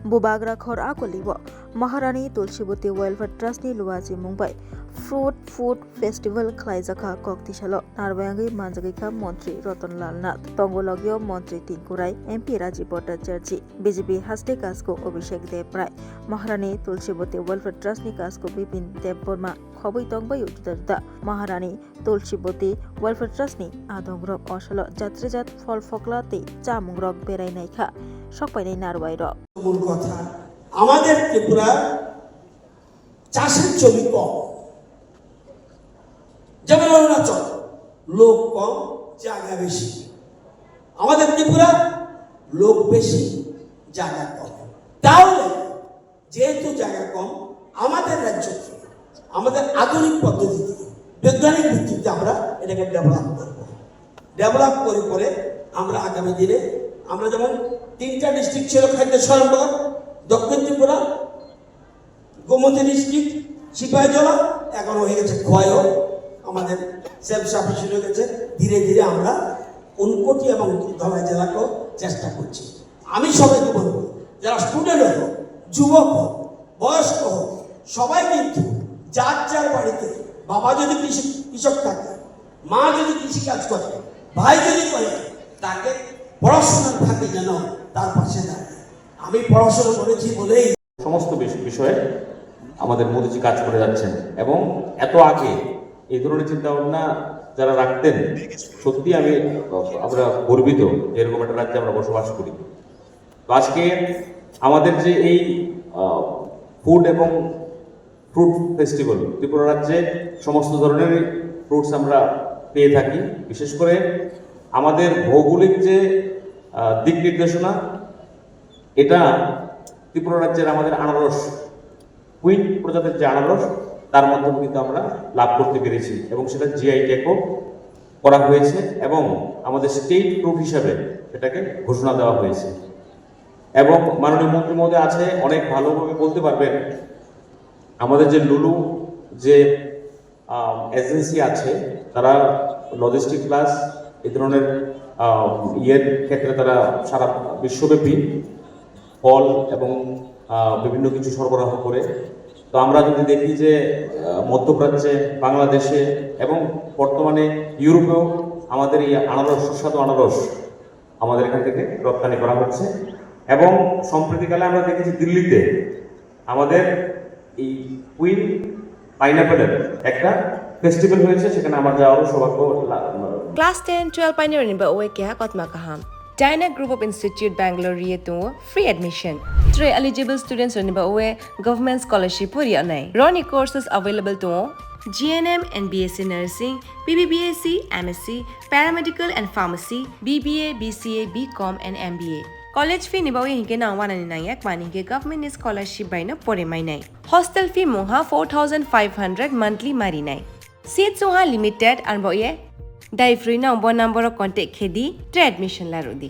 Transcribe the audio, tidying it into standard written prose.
बुबाग्रा खर आकलिबो महारानी तुलसीवती वेलफेयर ट्रस्टनि लुवाजी मुंबाई फ्रुट फूड फेस्टिवल खलाइजाखा कक्तिसालो नारबायांगै मानजागैखा मंत्री रतनलाल नाथ तंगलगियो मंत्री टिंकु राय एमपी राजीव भट्टाचार्य बीजेपी हास्टे काजको अभिषेक देव राय महारानी तुलसीवती वेलफेयर ट्रस्टनि काजको विपिन देव वर्मा खबै तंबाय जुदा महारानी तुलसीवती वेलफेयर ट्रस्टनि आदंग्रक असलो जात्रेजात फल फकलाते चामुंग्रक बेरायनायखा सकपायनाय नारबाय र মূল কথা আমাদের ত্রিপুরা চাষের জমি কম যেমন অরুণাচল লোক কম জায়গা বেশি আমাদের ত্রিপুরা লোক বেশি জায়গা কম তাহলে যেহেতু জায়গা কম আমাদের রাজ্যকে আমাদের আধুনিক পদ্ধতিতে বৈজ্ঞানিক ভিত্তিতে আমরা এটাকে ডেভেলপ করে আমরা আগামী দিনে আমরা যেমন 3টা ডিস্ট্রিক্ট ছিল খাদ্য সরবরাহ দক্ষিণ ত্রিপুরা গোমতী ডিস্ট্রিক্ট সিপাহীজলা এখন হয়ে গেছে খোয়াইও আমাদের সেলফ সাফিসিয়েন্ট হয়ে গেছে ধীরে ধীরে আমরা উনকোটি এবং ধলাই জেলাকেও চেষ্টা করছি আমি সবাইকে বলবো যারা স্টুডেন্ট হোক যুবক হোক বয়স্ক হোক সবাই কিন্তু যার যার বাড়িতে বাবা যদি কৃষক থাকে মা যদি কৃষি কাজ করে ভাই যদি করে তাকে পড়াশোনার থাকে যেন তার পাশে দাঁড়ায় আমি পড়াশোনা করেছি বলেই সমস্ত বিষয়ে আমাদের মোদীজি কাজ করে যাচ্ছেন এবং এত আগে এই ধরনের চিন্তা ভাবনা যারা রাখতেন সত্যি আমরা গর্বিত এরকম একটা রাজ্যে আমরা বসবাস করি তো আজকে আমাদের যে এই ফুড এবং ফ্রুট ফেস্টিভ্যাল ত্রিপুরা রাজ্যে সমস্ত ধরনের ফ্রুটস আমরা পেয়ে থাকি বিশেষ করে আমাদের ভৌগোলিক যে দিক নির্দেশনা এটা ত্রিপুরা রাজ্যের আমাদের আনারস কুইন প্রজাতির যে আনারস তার মাধ্যমে কিন্তু আমরা লাভ করতে পেরেছি এবং সেটা জিআই ট্যাগও করা হয়েছে এবং আমাদের স্টেট ফ্রুট হিসাবে সেটাকে ঘোষণা দেওয়া হয়েছে এবং মাননীয় মন্ত্রী মহোদয় আছে অনেক ভালোভাবে বলতে পারবেন আমাদের যে লুলু যে এজেন্সি আছে তারা লজিস্টিক প্লাস এই ধরনের ইয়ের ক্ষেত্রে তারা সারা বিশ্বব্যাপী ফল এবং বিভিন্ন কিছু সরবরাহ করে তো আমরা যদি দেখি যে মধ্যপ্রাচ্যে বাংলাদেশে এবং বর্তমানে ইউরোপেও আমাদের এই আনারস সুস্বাদু আনারস আমাদের এখান থেকে রপ্তানি করা হচ্ছে এবং সম্প্রতিকালে আমরা দেখেছি দিল্লিতে আমাদের এই কুইন পাইনাপেলের একটা ফেস্টিভ্যাল হয়েছে সেখানে আমার যাওয়ারও সৌভাগ্য Class 10-12 pioneer ni ba oe kya kotma kaham. Dyna Group of Institute Bangalore to free admission. 3 eligible students ni ba oe government scholarship puri anai. Roni courses available to GNM and BSc Nursing, BBBSc, MSc, Paramedical and Pharmacy, BBA, BCA, BCom and MBA. College fee ni ba oe hinke na wana ni nai ek mani ke government scholarship by na pore mai nai. Hostel fee moha 4500 monthly mari nai. Seats oha limited and ba oe Dai free na number contact khedi admission la rodi.